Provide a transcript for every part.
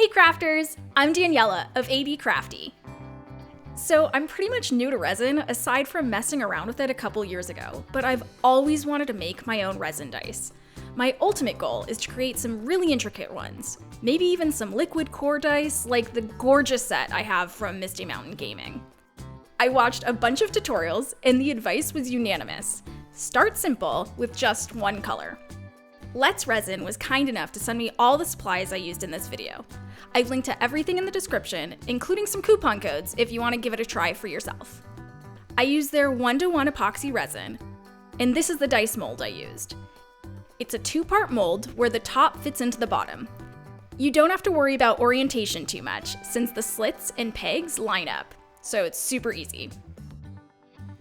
Hey crafters, I'm Daniela of abcrafty. So I'm pretty much new to resin aside from messing around with it a couple years ago, but I've always wanted to make my own resin dice. My ultimate goal is to create some really intricate ones, maybe even some liquid core dice like the gorgeous set I have from Misty Mountain Gaming. I watched a bunch of tutorials and the advice was unanimous. Start simple with just one color. Let's Resin was kind enough to send me all the supplies I used in this video. I've linked to everything in the description, including some coupon codes if you want to give it a try for yourself. I used their 1-to-1 epoxy resin, and this is the dice mold I used. It's a 2-part mold where the top fits into the bottom. You don't have to worry about orientation too much since the slits and pegs line up, so it's super easy.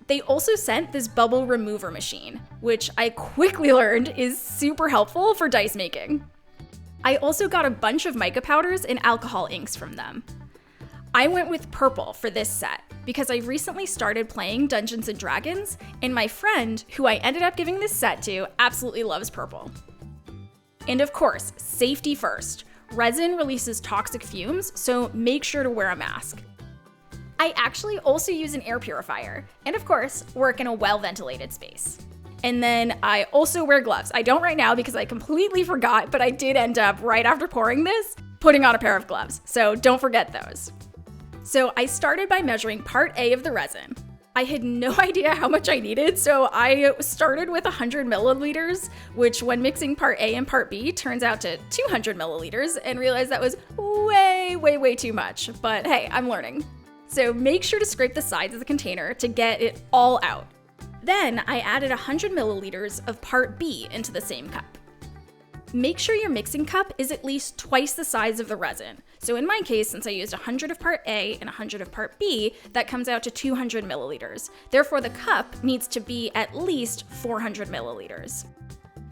They also sent this bubble remover machine, which I quickly learned is super helpful for dice making. I also got a bunch of mica powders and alcohol inks from them. I went with purple for this set because I recently started playing Dungeons & Dragons, and my friend, who I ended up giving this set to, absolutely loves purple. And of course, safety first. Resin releases toxic fumes, so make sure to wear a mask. I actually also use an air purifier, and of course, work in a well-ventilated space. And then I also wear gloves. I don't right now because I completely forgot, but I did end up, right after pouring this, putting on a pair of gloves, so don't forget those. So I started by measuring part A of the resin. I had no idea how much I needed, so I started with 100 milliliters, which when mixing part A and part B turns out to 200 milliliters, and realized that was way too much, but hey, I'm learning. So make sure to scrape the sides of the container to get it all out. Then I added 100 milliliters of part B into the same cup. Make sure your mixing cup is at least twice the size of the resin. So in my case, since I used 100 of part A and 100 of part B, that comes out to 200 milliliters. Therefore, the cup needs to be at least 400 milliliters.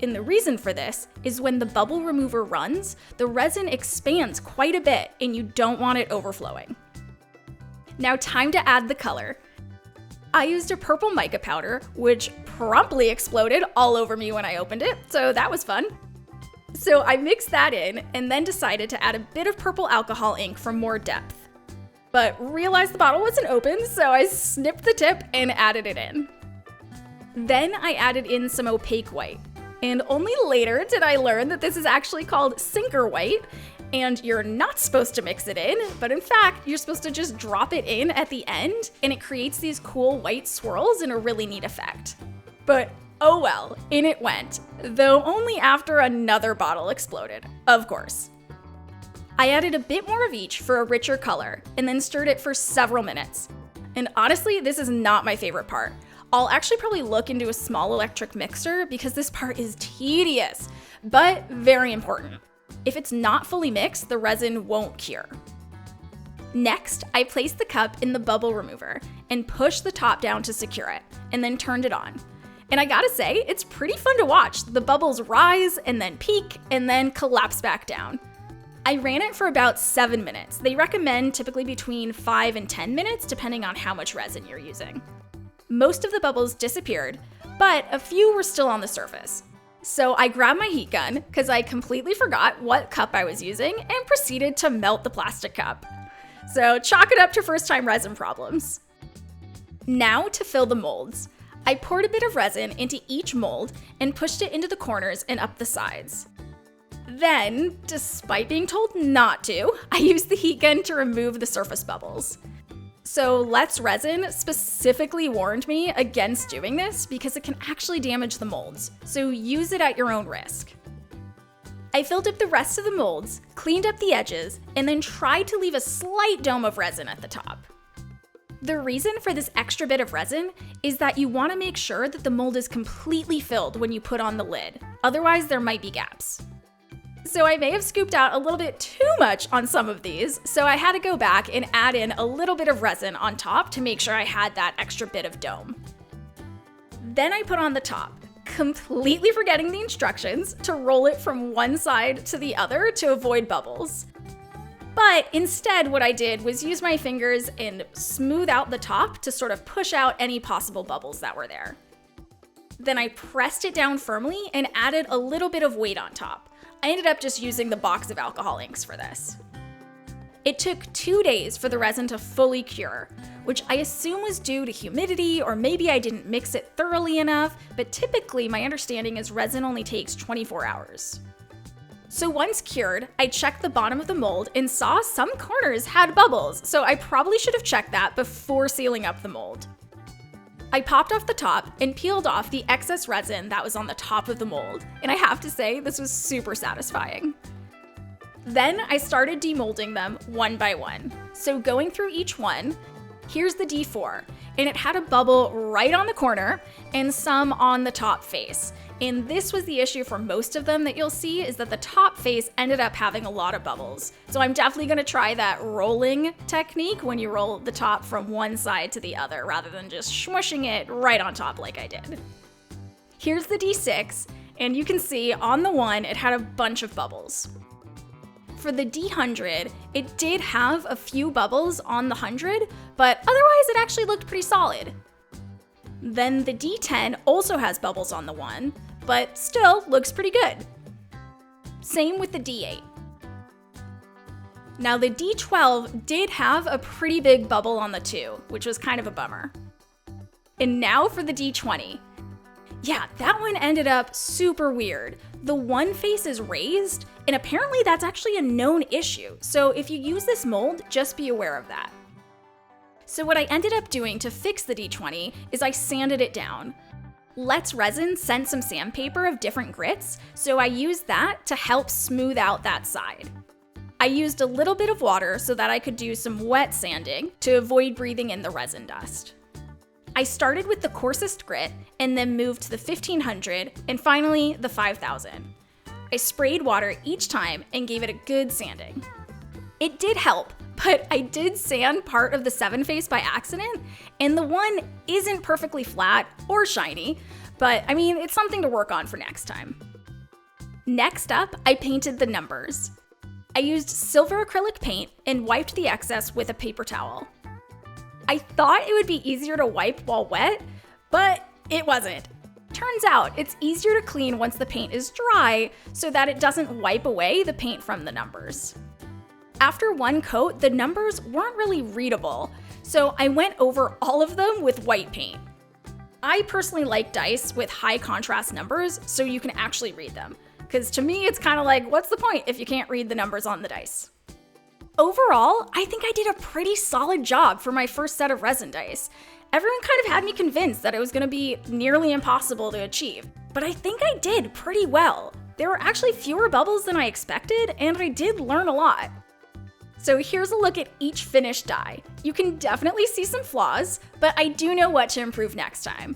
And the reason for this is when the bubble remover runs, the resin expands quite a bit and you don't want it overflowing. Now time to add the color. I used a purple mica powder, which promptly exploded all over me when I opened it, so that was fun. So I mixed that in and then decided to add a bit of purple alcohol ink for more depth. But realized the bottle wasn't open, so I snipped the tip and added it in. Then I added in some opaque white. And only later did I learn that this is actually called sinker white, and you're not supposed to mix it in, but in fact, you're supposed to just drop it in at the end, and it creates these cool white swirls and a really neat effect. But oh well, in it went, though only after another bottle exploded, of course. I added a bit more of each for a richer color, and then stirred it for several minutes. And honestly, this is not my favorite part. I'll actually probably look into a small electric mixer because this part is tedious, but very important. If it's not fully mixed, the resin won't cure. Next, I placed the cup in the bubble remover and pushed the top down to secure it, and then turned it on. And I gotta say, it's pretty fun to watch. The bubbles rise and then peak and then collapse back down. I ran it for about 7 minutes. They recommend typically between 5 and 10 minutes, depending on how much resin you're using. Most of the bubbles disappeared, but a few were still on the surface. So I grabbed my heat gun, because I completely forgot what cup I was using, and proceeded to melt the plastic cup. So chalk it up to first-time resin problems. Now to fill the molds. I poured a bit of resin into each mold and pushed it into the corners and up the sides. Then, despite being told not to, I used the heat gun to remove the surface bubbles. So Let's Resin specifically warned me against doing this because it can actually damage the molds, so use it at your own risk. I filled up the rest of the molds, cleaned up the edges, and then tried to leave a slight dome of resin at the top. The reason for this extra bit of resin is that you want to make sure that the mold is completely filled when you put on the lid, otherwise there might be gaps. So I may have scooped out a little bit too much on some of these, so I had to go back and add in a little bit of resin on top to make sure I had that extra bit of dome. Then I put on the top, completely forgetting the instructions to roll it from one side to the other to avoid bubbles. But instead, what I did was use my fingers and smooth out the top to sort of push out any possible bubbles that were there. Then I pressed it down firmly and added a little bit of weight on top. I ended up just using the box of alcohol inks for this. It took 2 days for the resin to fully cure, which I assume was due to humidity, or maybe I didn't mix it thoroughly enough, but typically my understanding is resin only takes 24 hours. So once cured, I checked the bottom of the mold and saw some corners had bubbles, so I probably should have checked that before sealing up the mold. I popped off the top and peeled off the excess resin that was on the top of the mold, and I have to say, this was super satisfying. Then I started demolding them one by one. So going through each one, here's the D4, and it had a bubble right on the corner and some on the top face. And this was the issue for most of them that you'll see, is that the top face ended up having a lot of bubbles. So I'm definitely gonna try that rolling technique when you roll the top from one side to the other rather than just smushing it right on top like I did. Here's the D6, and you can see on the one, it had a bunch of bubbles. For the D100, it did have a few bubbles on the 100, but otherwise it actually looked pretty solid. Then the D10 also has bubbles on the 1, but still looks pretty good. Same with the D8. Now the D12 did have a pretty big bubble on the 2, which was kind of a bummer. And now for the D20. Yeah, that one ended up super weird. The one face is raised, and apparently that's actually a known issue, so if you use this mold, just be aware of that. So what I ended up doing to fix the D20 is I sanded it down. Let's Resin sent some sandpaper of different grits, so I used that to help smooth out that side. I used a little bit of water so that I could do some wet sanding to avoid breathing in the resin dust. I started with the coarsest grit and then moved to the 1500 and finally the 5000. I sprayed water each time and gave it a good sanding. It did help, but I did sand part of the 7 face by accident, and the 1 isn't perfectly flat or shiny, but I mean, it's something to work on for next time. Next up, I painted the numbers. I used silver acrylic paint and wiped the excess with a paper towel. I thought it would be easier to wipe while wet, but it wasn't. Turns out it's easier to clean once the paint is dry so that it doesn't wipe away the paint from the numbers. After one coat, the numbers weren't really readable, so I went over all of them with white paint. I personally like dice with high contrast numbers so you can actually read them, because to me it's kind of like, what's the point if you can't read the numbers on the dice? Overall, I think I did a pretty solid job for my first set of resin dice. Everyone kind of had me convinced that it was going to be nearly impossible to achieve, but I think I did pretty well. There were actually fewer bubbles than I expected, and I did learn a lot. So here's a look at each finished die. You can definitely see some flaws, but I do know what to improve next time.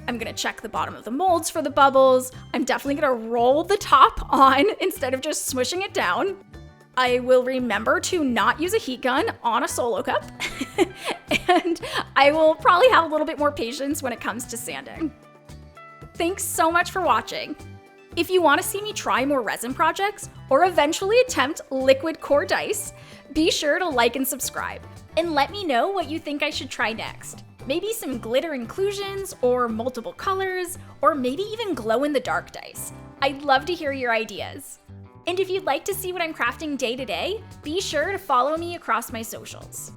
I'm gonna check the bottom of the molds for the bubbles. I'm definitely gonna roll the top on instead of just smushing it down. I will remember to not use a heat gun on a solo cup. And I will probably have a little bit more patience when it comes to sanding. Thanks so much for watching. If you want to see me try more resin projects or eventually attempt liquid core dice, be sure to like and subscribe. And let me know what you think I should try next. Maybe some glitter inclusions or multiple colors, or maybe even glow-in-the-dark dice. I'd love to hear your ideas. And if you'd like to see what I'm crafting day to day, be sure to follow me across my socials.